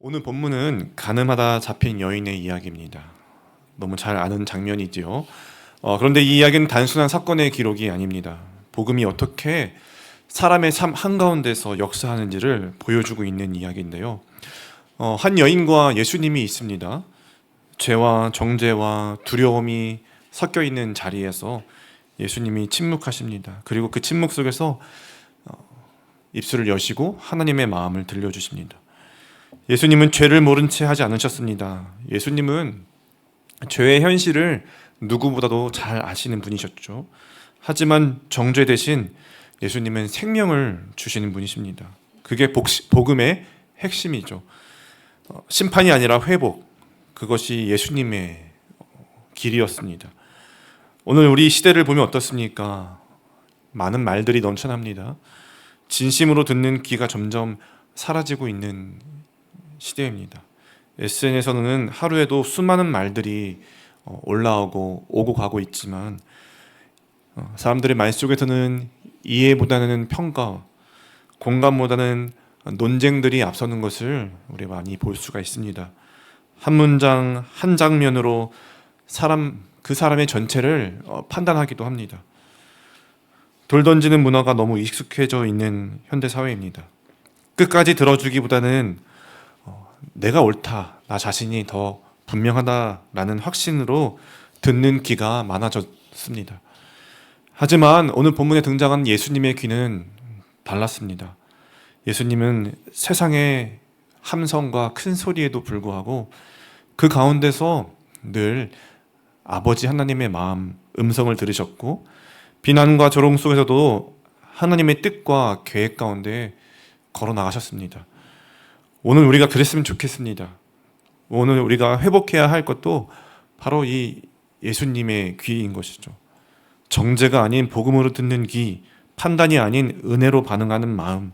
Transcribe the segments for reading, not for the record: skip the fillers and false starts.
오늘 본문은 가늠하다 잡힌 여인의 이야기입니다. 너무 잘 아는 장면이지요. 그런데 이 이야기는 단순한 사건의 기록이 아닙니다. 복음이 어떻게 사람의 삶 한가운데서 역사하는지를 보여주고 있는 이야기인데요. 한 여인과 예수님이 있습니다. 죄와 정죄와 두려움이 섞여 있는 자리에서 예수님이 침묵하십니다. 그리고 그 침묵 속에서 입술을 여시고 하나님의 마음을 들려주십니다. 예수님은 죄를 모른 채 하지 않으셨습니다. 예수님은 죄의 현실을 누구보다도 잘 아시는 분이셨죠. 하지만 정죄 대신 예수님은 생명을 주시는 분이십니다. 그게 복음의 핵심이죠. 심판이 아니라 회복, 그것이 예수님의 길이었습니다. 오늘 우리 시대를 보면 어떻습니까? 많은 말들이 넘쳐납니다. 진심으로 듣는 귀가 점점 사라지고 있는 시대입니다. SNS에서는 하루에도 수많은 말들이 올라오고 오고 가고 있지만 사람들의 말 속에서는 이해보다는 평가, 공감보다는 논쟁들이 앞서는 것을 우리 많이 볼 수가 있습니다. 한 문장, 한 장면으로 그 사람의 전체를 판단하기도 합니다. 돌 던지는 문화가 너무 익숙해져 있는 현대 사회입니다. 끝까지 들어주기보다는 내가 옳다, 나 자신이 더 분명하다라는 확신으로 듣는 귀가 많아졌습니다. 하지만 오늘 본문에 등장한 예수님의 귀는 달랐습니다. 예수님은 세상의 함성과 큰 소리에도 불구하고 그 가운데서 늘 아버지 하나님의 음성을 들으셨고, 비난과 조롱 속에서도 하나님의 뜻과 계획 가운데 걸어 나가셨습니다. 오늘 우리가 그랬으면 좋겠습니다. 오늘 우리가 회복해야 할 것도 바로 이 예수님의 귀인 것이죠. 정죄가 아닌 복음으로 듣는 귀, 판단이 아닌 은혜로 반응하는 마음,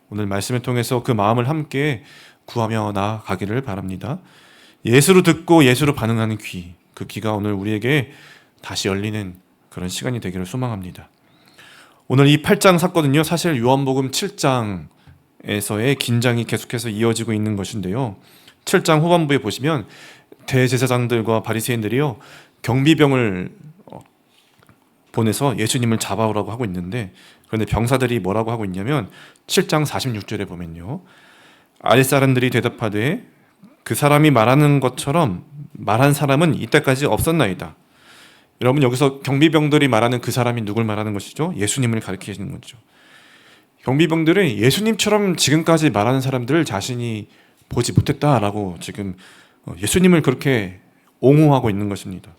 오늘 말씀을 통해서 그 마음을 함께 구하며 나아가기를 바랍니다. 예수로 듣고 예수로 반응하는 귀, 그 귀가 오늘 우리에게 다시 열리는 그런 시간이 되기를 소망합니다. 오늘 이 8장 사건은요, 사실 요한복음 7장에서의 긴장이 계속해서 이어지고 있는 것인데요. 7장 후반부에 보시면 대제사장들과 바리새인들이요, 경비병을 보내서 예수님을 잡아오라고 하고 있는데, 그런데 병사들이 뭐라고 하고 있냐면 7장 46절에 보면요, 아랫사람들이 대답하되 그 사람이 말하는 것처럼 말한 사람은 이때까지 없었나이다. 여러분, 여기서 경비병들이 말하는 그 사람이 누굴 말하는 것이죠? 예수님을 가리키시는 거죠. 경비병들은 예수님처럼 지금까지 말하는 사람들을 자신이 보지 못했다라고 지금 예수님을 그렇게 옹호하고 있는 것입니다.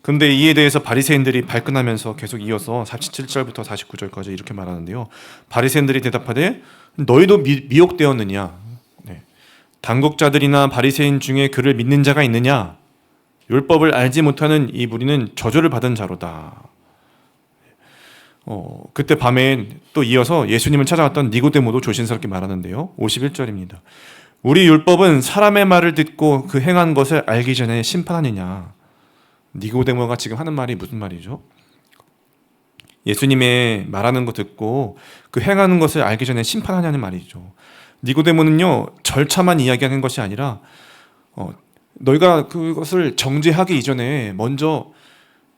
그런데 이에 대해서 바리새인들이 발끈하면서 계속 이어서 47절부터 49절까지 이렇게 말하는데요. 바리새인들이 대답하되 너희도 미혹되었느냐? 당국자들이나 바리새인 중에 그를 믿는 자가 있느냐? 율법을 알지 못하는 이 무리는 저주를 받은 자로다. 그때 밤에 또 이어서 예수님을 찾아왔던 니고데모도 조심스럽게 말하는데요. 51절입니다. 우리 율법은 사람의 말을 듣고 그 행한 것을 알기 전에 심판하느냐? 니고데모가 지금 하는 말이 무슨 말이죠? 예수님의 말하는 거 듣고 그 행하는 것을 알기 전에 심판하냐는 말이죠. 니고데모는요, 절차만 이야기하는 것이 아니라 너희가 그것을 정죄하기 이전에 먼저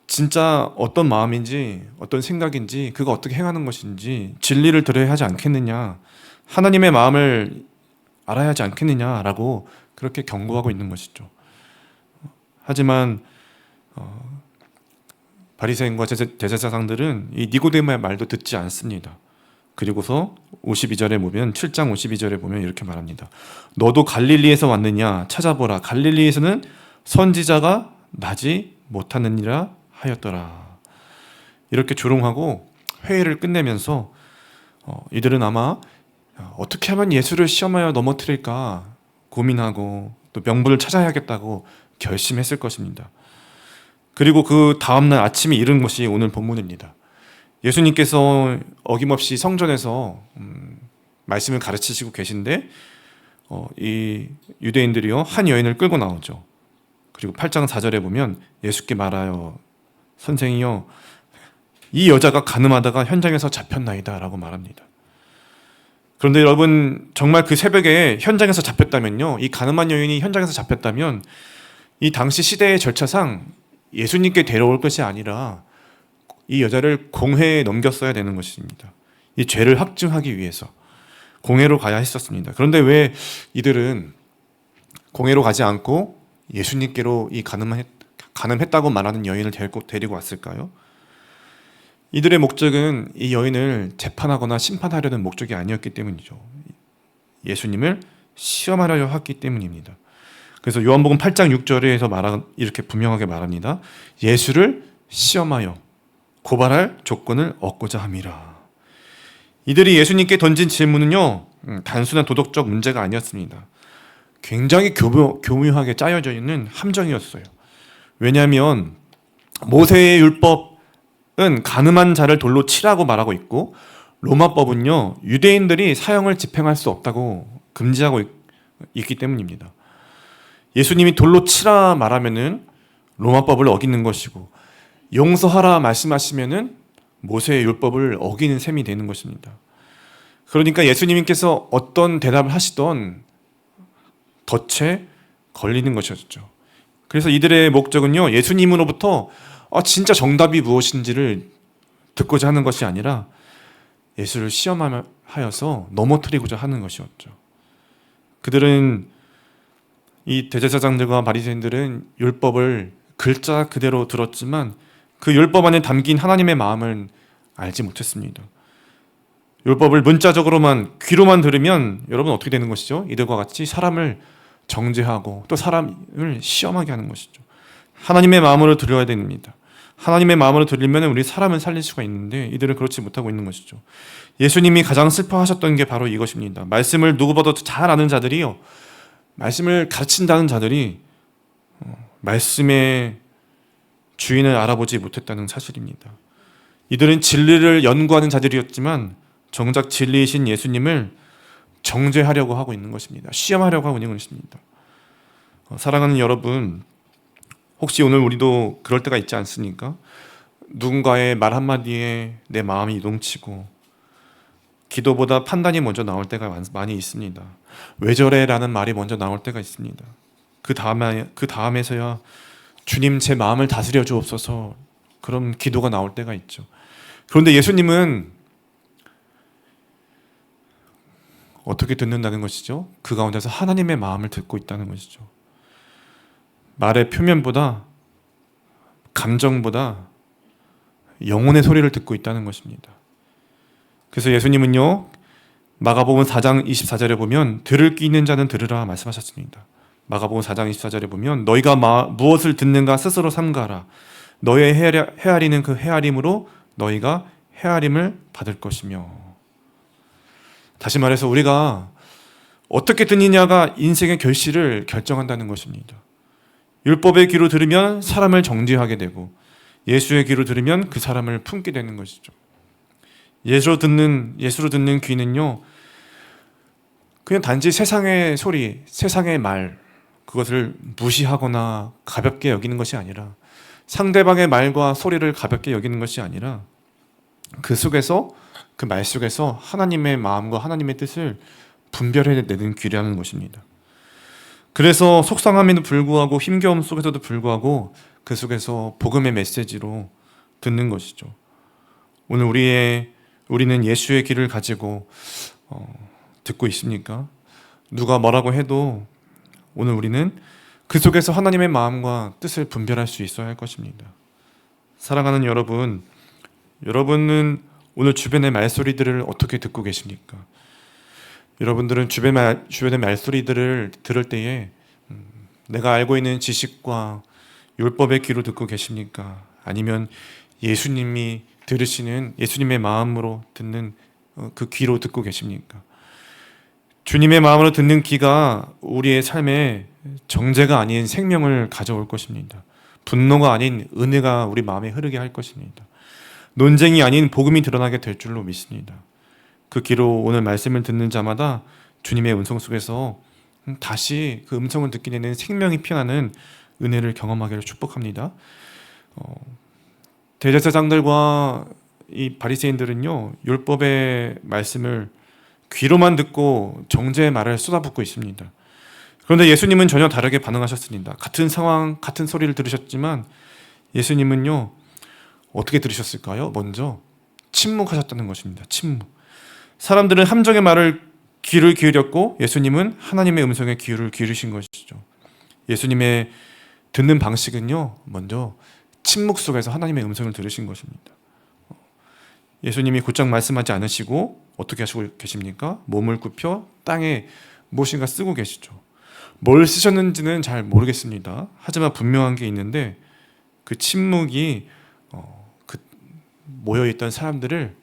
진짜 어떤 마음인지, 어떤 생각인지, 그거 어떻게 행하는 것인지 진리를 들어야 하지 않겠느냐, 하나님의 마음을 알아야 하지 않겠느냐라고 그렇게 경고하고 있는 것이죠. 하지만 바리새인과 대제사장들은 이 니고데모의 말도 듣지 않습니다. 그리고서 52절에 보면 7장 52절에 보면 이렇게 말합니다. 너도 갈릴리에서 왔느냐? 찾아보라. 갈릴리에서는 선지자가 나지 못하느니라 하였더라. 이렇게 조롱하고 회의를 끝내면서 이들은 아마 어떻게 하면 예수를 시험하여 넘어뜨릴까 고민하고 또 명분을 찾아야겠다고 결심했을 것입니다. 그리고 그 다음날 아침에 이른 것이 오늘 본문입니다. 예수님께서 어김없이 성전에서 말씀을 가르치시고 계신데 이 유대인들이요, 한 여인을 끌고 나오죠. 그리고 8장 4절에 보면 예수께 말하여 선생이요, 이 여자가 간음하다가 현장에서 잡혔나이다 라고 말합니다. 그런데 여러분, 정말 그 새벽에 현장에서 잡혔다면요, 이 가늠한 여인이 현장에서 잡혔다면 이 당시 시대의 절차상 예수님께 데려올 것이 아니라 이 여자를 공회에 넘겼어야 되는 것입니다. 이 죄를 확증하기 위해서 공회로 가야 했었습니다. 그런데 왜 이들은 공회로 가지 않고 예수님께로 이 가늠했다고 말하는 여인을 데리고 왔을까요? 이들의 목적은 이 여인을 재판하거나 심판하려는 목적이 아니었기 때문이죠. 예수님을 시험하려 했기 때문입니다. 그래서 요한복음 8장 6절에서 이렇게 분명하게 말합니다. 예수를 시험하여 고발할 조건을 얻고자 함이라. 이들이 예수님께 던진 질문은요, 단순한 도덕적 문제가 아니었습니다. 굉장히 교묘하게 짜여져 있는 함정이었어요. 왜냐하면 모세의 율법은 가늠한 자를 돌로 치라고 말하고 있고, 로마법은요, 유대인들이 사형을 집행할 수 없다고 금지하고 있기 때문입니다. 예수님이 돌로 치라 말하면은 로마법을 어기는 것이고, 용서하라 말씀하시면은 모세의 율법을 어기는 셈이 되는 것입니다. 그러니까 예수님께서 어떤 대답을 하시던 덫에 걸리는 것이었죠. 그래서 이들의 목적은요, 예수님으로부터 진짜 정답이 무엇인지를 듣고자 하는 것이 아니라 예수를 시험하여서 넘어뜨리고자 하는 것이었죠. 그들은, 이 대제사장들과 바리새인들은 율법을 글자 그대로 들었지만 그 율법 안에 담긴 하나님의 마음을 알지 못했습니다. 율법을 문자적으로만, 귀로만 들으면 여러분 어떻게 되는 것이죠? 이들과 같이 사람을 정죄하고 또 사람을 시험하게 하는 것이죠. 하나님의 마음으로 들어야 됩니다. 하나님의 마음으로 들리면 우리 사람을 살릴 수가 있는데 이들은 그렇지 못하고 있는 것이죠. 예수님이 가장 슬퍼하셨던 게 바로 이것입니다. 말씀을 누구보다 잘 아는 자들이요, 말씀을 가르친다는 자들이 말씀의 주인을 알아보지 못했다는 사실입니다. 이들은 진리를 연구하는 자들이었지만 정작 진리이신 예수님을 정죄하려고 하고 있는 것입니다. 시험하려고 하고 있는 것입니다. 사랑하는 여러분, 혹시 오늘 우리도 그럴 때가 있지 않습니까? 누군가의 말 한마디에 내 마음이 요동치고 기도보다 판단이 먼저 나올 때가 많이 있습니다. 왜 저래? 라는 말이 먼저 나올 때가 있습니다. 그 다음에서야 주님, 제 마음을 다스려 주옵소서, 그런 기도가 나올 때가 있죠. 그런데 예수님은 어떻게 듣는다는 것이죠? 그 가운데서 하나님의 마음을 듣고 있다는 것이죠. 말의 표면보다, 감정보다 영혼의 소리를 듣고 있다는 것입니다. 그래서 예수님은요, 마가복음 4장 24절에 보면 들을 귀 있는 자는 들으라 말씀하셨습니다. 마가복음 4장 24절에 보면 너희가 무엇을 듣는가 스스로 삼가라. 너의 헤아리는 그 헤아림으로 너희가 헤아림을 받을 것이며. 다시 말해서 우리가 어떻게 듣느냐가 인생의 결실을 결정한다는 것입니다. 율법의 귀로 들으면 사람을 정죄하게 되고 예수의 귀로 들으면 그 사람을 품게 되는 것이죠. 예수로 듣는 귀는요, 그냥 단지 세상의 소리, 세상의 말, 그것을 무시하거나 가볍게 여기는 것이 아니라, 상대방의 말과 소리를 가볍게 여기는 것이 아니라 그 속에서, 그 말 속에서 하나님의 마음과 하나님의 뜻을 분별해내는 귀라는 것입니다. 그래서 속상함에도 불구하고, 힘겨움 속에서도 불구하고 그 속에서 복음의 메시지로 듣는 것이죠. 오늘 우리는 예수의 귀를 가지고 듣고 있습니까? 누가 뭐라고 해도 오늘 우리는 그 속에서 하나님의 마음과 뜻을 분별할 수 있어야 할 것입니다. 사랑하는 여러분, 여러분은 오늘 주변의 말소리들을 어떻게 듣고 계십니까? 여러분들은 주변의 말소리들을 들을 때에 내가 알고 있는 지식과 율법의 귀로 듣고 계십니까? 아니면 예수님이 들으시는 예수님의 마음으로 듣는 그 귀로 듣고 계십니까? 주님의 마음으로 듣는 귀가 우리의 삶에 정죄가 아닌 생명을 가져올 것입니다. 분노가 아닌 은혜가 우리 마음에 흐르게 할 것입니다. 논쟁이 아닌 복음이 드러나게 될 줄로 믿습니다. 그 귀로 오늘 말씀을 듣는 자마다 주님의 음성 속에서 다시 그 음성을 듣게 되는 생명이 피어나는 은혜를 경험하기를 축복합니다. 대제사장들과 이 바리새인들은요, 율법의 말씀을 귀로만 듣고 정죄의 말을 쏟아붓고 있습니다. 그런데 예수님은 전혀 다르게 반응하셨습니다. 같은 상황, 같은 소리를 들으셨지만 예수님은요, 어떻게 들으셨을까요? 먼저 침묵하셨다는 것입니다. 침묵. 사람들은 함정의 말을 귀를 기울였고 예수님은 하나님의 음성에 귀를 기울이신 것이죠. 예수님의 듣는 방식은요, 먼저 침묵 속에서 하나님의 음성을 들으신 것입니다. 예수님이 곧장 말씀하지 않으시고 어떻게 하시고 계십니까? 몸을 굽혀 땅에 무엇인가 쓰고 계시죠. 뭘 쓰셨는지는 잘 모르겠습니다. 하지만 분명한 게 있는데 그 침묵이 그 모여있던 사람들을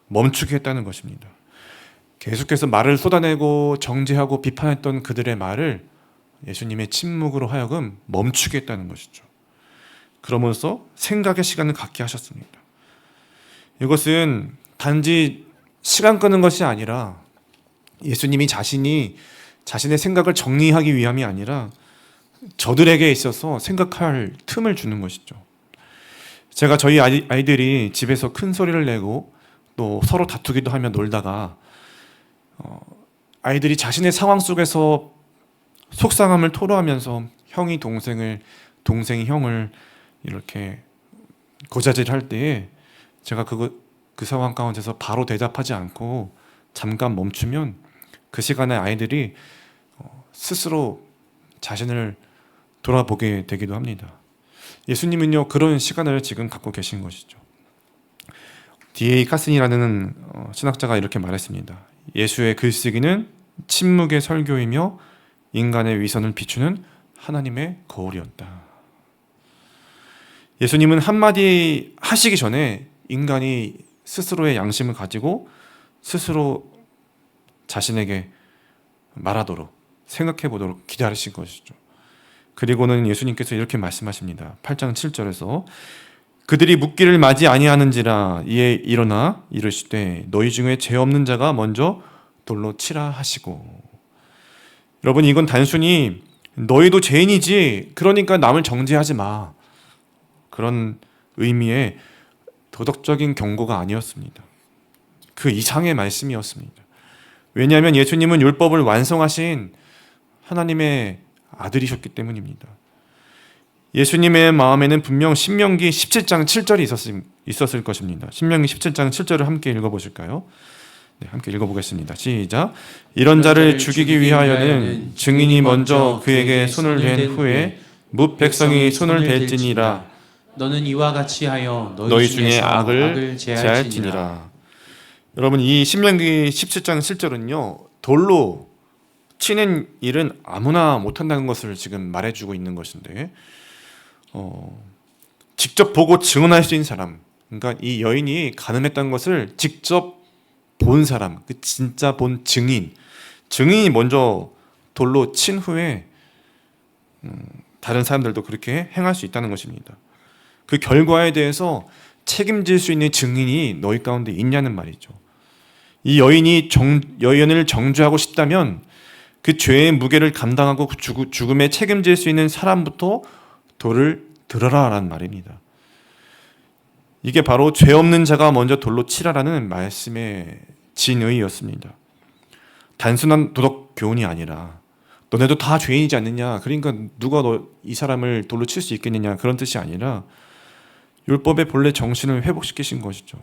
멈추게 했다는 것입니다. 계속해서 말을 쏟아내고 정죄하고 비판했던 그들의 말을 예수님의 침묵으로 하여금 멈추게 했다는 것이죠. 그러면서 생각의 시간을 갖게 하셨습니다. 이것은 단지 시간 끄는 것이 아니라 예수님이 자신이 자신의 생각을 정리하기 위함이 아니라 저들에게 있어서 생각할 틈을 주는 것이죠. 제가 저희 아이들이 집에서 큰 소리를 내고 또 서로 다투기도 하며 놀다가 아이들이 자신의 상황 속에서 속상함을 토로하면서 형이 동생을, 동생이 형을 이렇게 고자질할 때에 제가 그 상황 가운데서 바로 대답하지 않고 잠깐 멈추면 그 시간에 아이들이 스스로 자신을 돌아보게 되기도 합니다. 예수님은요, 그런 시간을 지금 갖고 계신 것이죠. D.A. 카슨이라는 신학자가 이렇게 말했습니다. 예수의 글쓰기는 침묵의 설교이며 인간의 위선을 비추는 하나님의 거울이었다. 예수님은 한마디 하시기 전에 인간이 스스로의 양심을 가지고 스스로 자신에게 말하도록 생각해 보도록 기다리신 것이죠. 그리고는 예수님께서 이렇게 말씀하십니다. 8장 7절에서 그들이 묻기를 맞이 아니하는지라 이에 일어나 이르시되 너희 중에 죄 없는 자가 먼저 돌로 치라 하시고. 여러분, 이건 단순히 너희도 죄인이지 그러니까 남을 정죄하지 마, 그런 의미의 도덕적인 경고가 아니었습니다. 그 이상의 말씀이었습니다. 왜냐하면 예수님은 율법을 완성하신 하나님의 아들이셨기 때문입니다. 예수님의 마음에는 분명 신명기 17장 7절이 있었을 것입니다. 신명기 17장 7절을 함께 읽어보실까요? 네, 함께 읽어보겠습니다. 시작. 이런 자를 죽이기 위하여는 증인이 먼저 그에게 손을 댄 후에 뭇 백성이 손을 댈지니라. 너는 이와 같이 하여 너희 중에 악을 제할지니라. 여러분, 이 신명기 17장 7절은요, 돌로 치는 일은 아무나 못한다는 것을 지금 말해주고 있는 것인데, 직접 보고 증언할 수 있는 사람, 그러니까 이 여인이 간음했다는 것을 직접 본 사람, 그 진짜 본 증인이 먼저 돌로 친 후에 다른 사람들도 그렇게 행할 수 있다는 것입니다. 그 결과에 대해서 책임질 수 있는 증인이 너희 가운데 있냐는 말이죠. 이 여인을 정죄하고 싶다면 그 죄의 무게를 감당하고 죽음에 책임질 수 있는 사람부터 돌을 들어라라는 말입니다. 이게 바로 죄 없는 자가 먼저 돌로 치라라는 말씀의 진의였습니다. 단순한 도덕 교훈이 아니라 너네도 다 죄인이지 않느냐, 그러니까 누가 이 사람을 돌로 칠 수 있겠느냐, 그런 뜻이 아니라 율법의 본래 정신을 회복시키신 것이죠.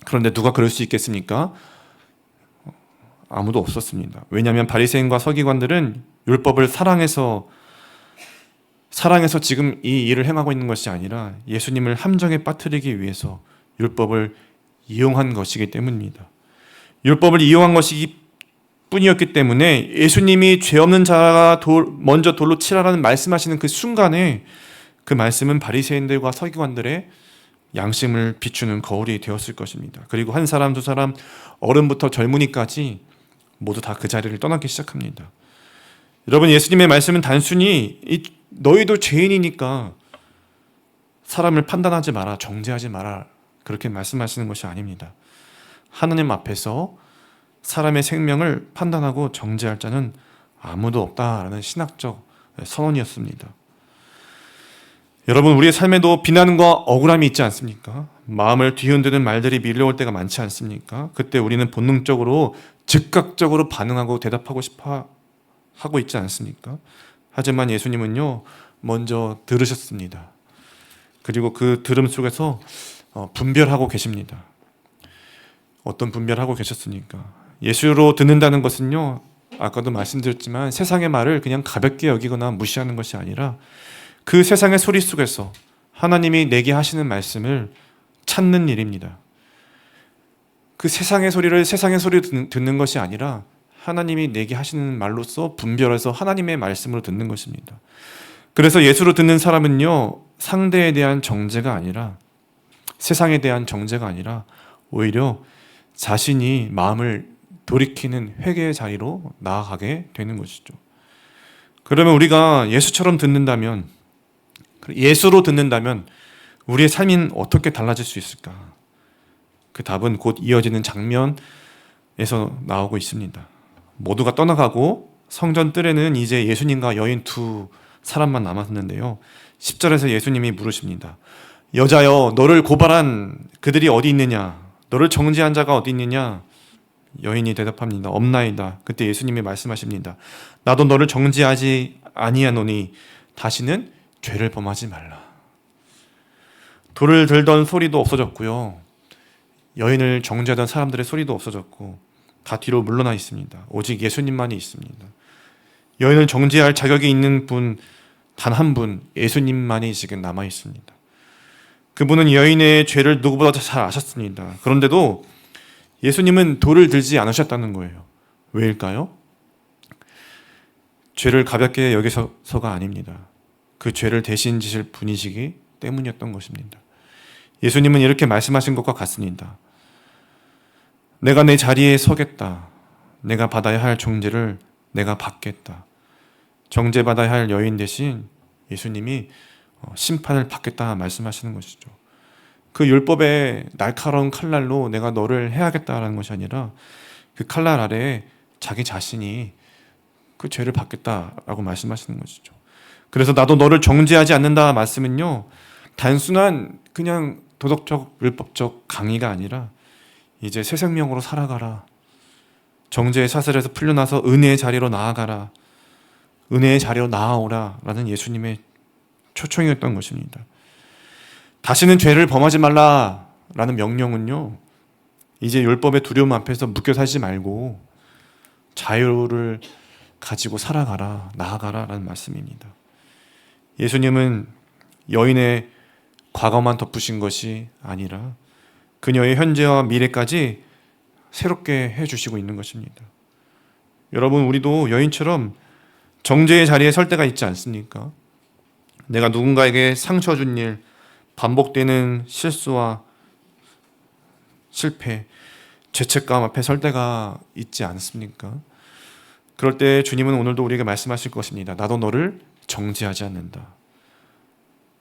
그런데 누가 그럴 수 있겠습니까? 아무도 없었습니다. 왜냐하면 바리새인과 서기관들은 율법을 사랑해서 지금 이 일을 행하고 있는 것이 아니라 예수님을 함정에 빠뜨리기 위해서 율법을 이용한 것이기 때문입니다. 율법을 이용한 것이 뿐이었기 때문에 예수님이 죄 없는 자가 먼저 돌로 치라라는 말씀하시는 그 순간에 그 말씀은 바리새인들과 서기관들의 양심을 비추는 거울이 되었을 것입니다. 그리고 한 사람, 두 사람, 어른부터 젊은이까지 모두 다 그 자리를 떠나기 시작합니다. 여러분, 예수님의 말씀은 단순히 너희도 죄인이니까 사람을 판단하지 마라, 정죄하지 마라, 그렇게 말씀하시는 것이 아닙니다. 하나님 앞에서 사람의 생명을 판단하고 정죄할 자는 아무도 없다라는 신학적 선언이었습니다. 여러분, 우리의 삶에도 비난과 억울함이 있지 않습니까? 마음을 뒤흔드는 말들이 밀려올 때가 많지 않습니까? 그때 우리는 본능적으로 즉각적으로 반응하고 대답하고 싶어 하고 있지 않습니까? 하지만 예수님은요, 먼저 들으셨습니다. 그리고 그 들음 속에서 분별하고 계십니다. 어떤 분별하고 계셨습니까? 예수로 듣는다는 것은요, 아까도 말씀드렸지만 세상의 말을 그냥 가볍게 여기거나 무시하는 것이 아니라 그 세상의 소리 속에서 하나님이 내게 하시는 말씀을 찾는 일입니다. 그 세상의 소리를 세상의 소리로 듣는 것이 아니라 하나님이 내게 하시는 말로서 분별해서 하나님의 말씀으로 듣는 것입니다. 그래서 예수로 듣는 사람은요, 상대에 대한 정죄가 아니라, 세상에 대한 정죄가 아니라 오히려 자신이 마음을 돌이키는 회개의 자리로 나아가게 되는 것이죠. 그러면 우리가 예수처럼 듣는다면, 예수로 듣는다면 우리의 삶은 어떻게 달라질 수 있을까? 그 답은 곧 이어지는 장면에서 나오고 있습니다. 모두가 떠나가고 성전 뜰에는 이제 예수님과 여인 두 사람만 남았는데요. 10절에서 예수님이 물으십니다. 여자여, 너를 고발한 그들이 어디 있느냐? 너를 정죄한 자가 어디 있느냐? 여인이 대답합니다. 없나이다. 그때 예수님이 말씀하십니다. 나도 너를 정죄하지 아니하노니 다시는 죄를 범하지 말라. 돌을 들던 소리도 없어졌고요. 여인을 정죄하던 사람들의 소리도 없어졌고 다 뒤로 물러나 있습니다. 오직 예수님만이 있습니다. 여인을 정죄할 자격이 있는 분, 단 한 분, 예수님만이 지금 남아 있습니다. 그분은 여인의 죄를 누구보다 잘 아셨습니다. 그런데도 예수님은 돌을 들지 않으셨다는 거예요. 왜일까요? 죄를 가볍게 여기서가 아닙니다. 그 죄를 대신 지실 분이시기 때문이었던 것입니다. 예수님은 이렇게 말씀하신 것과 같습니다. 내가 내 자리에 서겠다. 내가 받아야 할 정죄를 내가 받겠다. 정죄받아야 할 여인 대신 예수님이 심판을 받겠다 말씀하시는 것이죠. 그 율법의 날카로운 칼날로 내가 너를 해야겠다라는 것이 아니라 그 칼날 아래에 자기 자신이 그 죄를 받겠다라고 말씀하시는 것이죠. 그래서 나도 너를 정죄하지 않는다 말씀은요, 단순한 그냥 도덕적 율법적 강의가 아니라 이제 새 생명으로 살아가라, 정죄의 사슬에서 풀려나서 은혜의 자리로 나아가라, 은혜의 자리로 나아오라 라는 예수님의 초청이었던 것입니다. 다시는 죄를 범하지 말라라는 명령은요, 이제 율법의 두려움 앞에서 묶여 살지 말고 자유를 가지고 살아가라, 나아가라 라는 말씀입니다. 예수님은 여인의 과거만 덮으신 것이 아니라 그녀의 현재와 미래까지 새롭게 해주시고 있는 것입니다. 여러분, 우리도 여인처럼 정죄의 자리에 설 때가 있지 않습니까? 내가 누군가에게 상처 준 일, 반복되는 실수와 실패, 죄책감 앞에 설 때가 있지 않습니까? 그럴 때 주님은 오늘도 우리에게 말씀하실 것입니다. 나도 너를 정죄하지 않는다.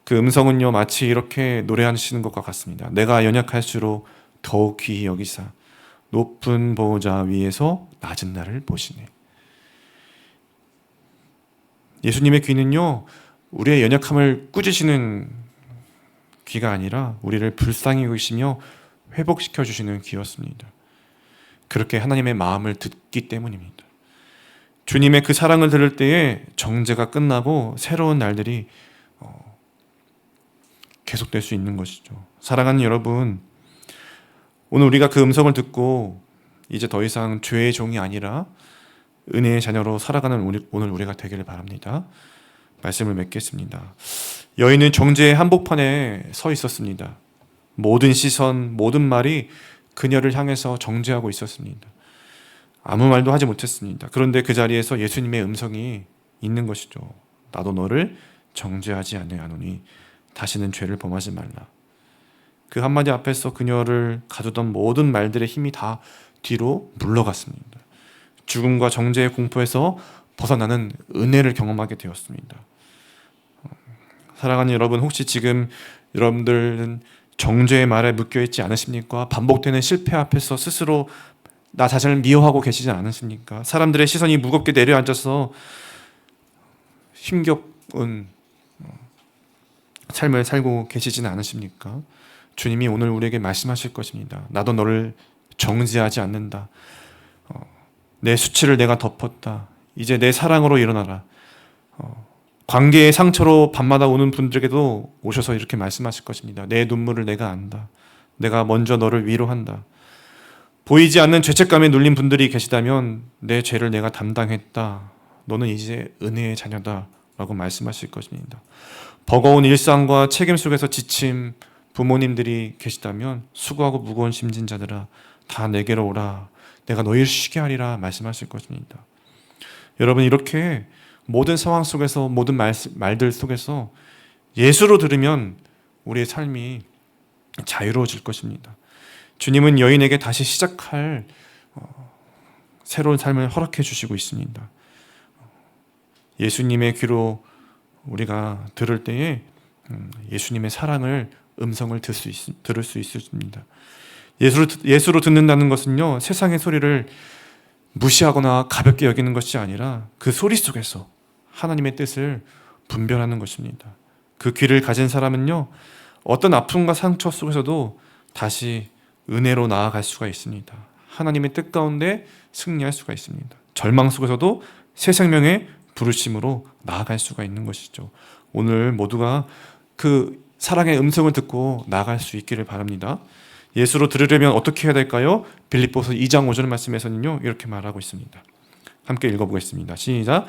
그 음성은요, 마치 이렇게 노래하시는 것과 같습니다. 내가 연약할수록 더욱 귀히 여기사 높은 보호자 위에서 낮은 나를 보시네. 예수님의 귀는요, 우리의 연약함을 꾸짖으시는 귀가 아니라 우리를 불쌍히 여기시며 회복시켜 주시는 귀였습니다. 그렇게 하나님의 마음을 듣기 때문입니다. 주님의 그 사랑을 들을 때에 정죄가 끝나고 새로운 날들이 계속될 수 있는 것이죠. 사랑하는 여러분, 오늘 우리가 그 음성을 듣고 이제 더 이상 죄의 종이 아니라 은혜의 자녀로 살아가는 오늘 우리가 되기를 바랍니다. 말씀을 맺겠습니다. 여인은 정죄의 한복판에 서 있었습니다. 모든 시선, 모든 말이 그녀를 향해서 정죄하고 있었습니다. 아무 말도 하지 못했습니다. 그런데 그 자리에서 예수님의 음성이 있는 것이죠. 나도 너를 정죄하지 아니하노니 다시는 죄를 범하지 말라. 그 한마디 앞에서 그녀를 가두던 모든 말들의 힘이 다 뒤로 물러갔습니다. 죽음과 정죄의 공포에서 벗어나는 은혜를 경험하게 되었습니다. 사랑하는 여러분, 혹시 지금 여러분들은 정죄의 말에 묶여있지 않으십니까? 반복되는 실패 앞에서 스스로 나 자신을 미워하고 계시지 않으십니까? 사람들의 시선이 무겁게 내려앉아서 힘겨운 삶을 살고 계시지는 않으십니까? 주님이 오늘 우리에게 말씀하실 것입니다. 나도 너를 정죄하지 않는다. 내 수치를 내가 덮었다. 이제 내 사랑으로 일어나라. 관계의 상처로 밤마다 오는 분들에게도 오셔서 이렇게 말씀하실 것입니다. 내 눈물을 내가 안다. 내가 먼저 너를 위로한다. 보이지 않는 죄책감에 눌린 분들이 계시다면 내 죄를 내가 담당했다. 너는 이제 은혜의 자녀다. 라고 말씀하실 것입니다. 버거운 일상과 책임 속에서 지친 부모님들이 계시다면 수고하고 무거운 짐진 자들아 다 내게로 오라. 내가 너희를 쉬게 하리라 말씀하실 것입니다. 여러분, 이렇게 모든 상황 속에서 모든 말들 속에서 예수로 들으면 우리의 삶이 자유로워질 것입니다. 주님은 여인에게 다시 시작할 새로운 삶을 허락해 주시고 있습니다. 예수님의 귀로 우리가 들을 때에 예수님의 사랑을 음성을 들을 수 있습니다. 예수로 듣는다는 것은요, 세상의 소리를 무시하거나 가볍게 여기는 것이 아니라 그 소리 속에서 하나님의 뜻을 분별하는 것입니다. 그 귀를 가진 사람은요, 어떤 아픔과 상처 속에서도 다시 은혜로 나아갈 수가 있습니다. 하나님의 뜻 가운데 승리할 수가 있습니다. 절망 속에서도 새 생명의 부르심으로 나아갈 수가 있는 것이죠. 오늘 모두가 그 사랑의 음성을 듣고 나아갈 수 있기를 바랍니다. 예수로 들으려면 어떻게 해야 될까요? 빌립보서 2장 5절 말씀에서는요, 이렇게 말하고 있습니다. 함께 읽어보겠습니다. 시작.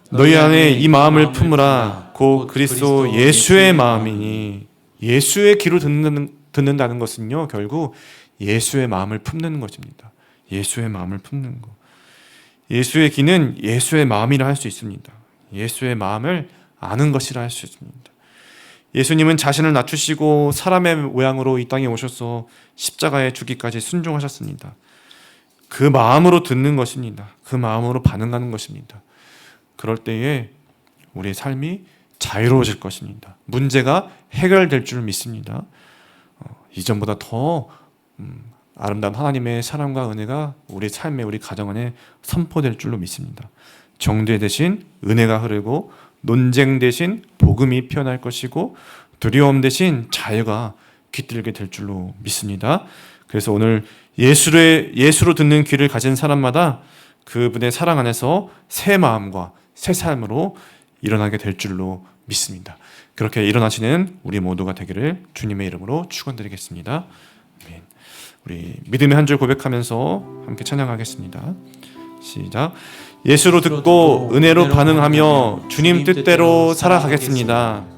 너희 안에 이 마음을 품으라. 곧 그리스도 예수의 마음이니. 예수의 귀로 듣는다는 것은요, 결국 예수의 마음을 품는 것입니다. 예수의 마음을 품는 것. 예수의 귀는 예수의 마음이라 할 수 있습니다. 예수의 마음을 아는 것이라 할 수 있습니다. 예수님은 자신을 낮추시고 사람의 모양으로 이 땅에 오셔서 십자가에 죽기까지 순종하셨습니다. 그 마음으로 듣는 것입니다. 그 마음으로 반응하는 것입니다. 그럴 때에 우리의 삶이 자유로워질 것입니다. 문제가 해결될 줄 믿습니다. 이전보다 더 아름다운 하나님의 사랑과 은혜가 우리 삶에, 우리 가정 안에 선포될 줄로 믿습니다. 정죄 대신 은혜가 흐르고 논쟁 대신 복음이 피어날 것이고 두려움 대신 자유가 깃들게 될 줄로 믿습니다. 그래서 오늘 예수로 듣는 귀를 가진 사람마다 그분의 사랑 안에서 새 마음과 새 삶으로 일어나게 될 줄로 믿습니다. 그렇게 일어나시는 우리 모두가 되기를 주님의 이름으로 축원드리겠습니다. 아멘. 우리 믿음의 한 줄 고백하면서 함께 찬양하겠습니다. 시작. 예수로 듣고 은혜로 반응하며 주님 뜻대로 살아가겠습니다.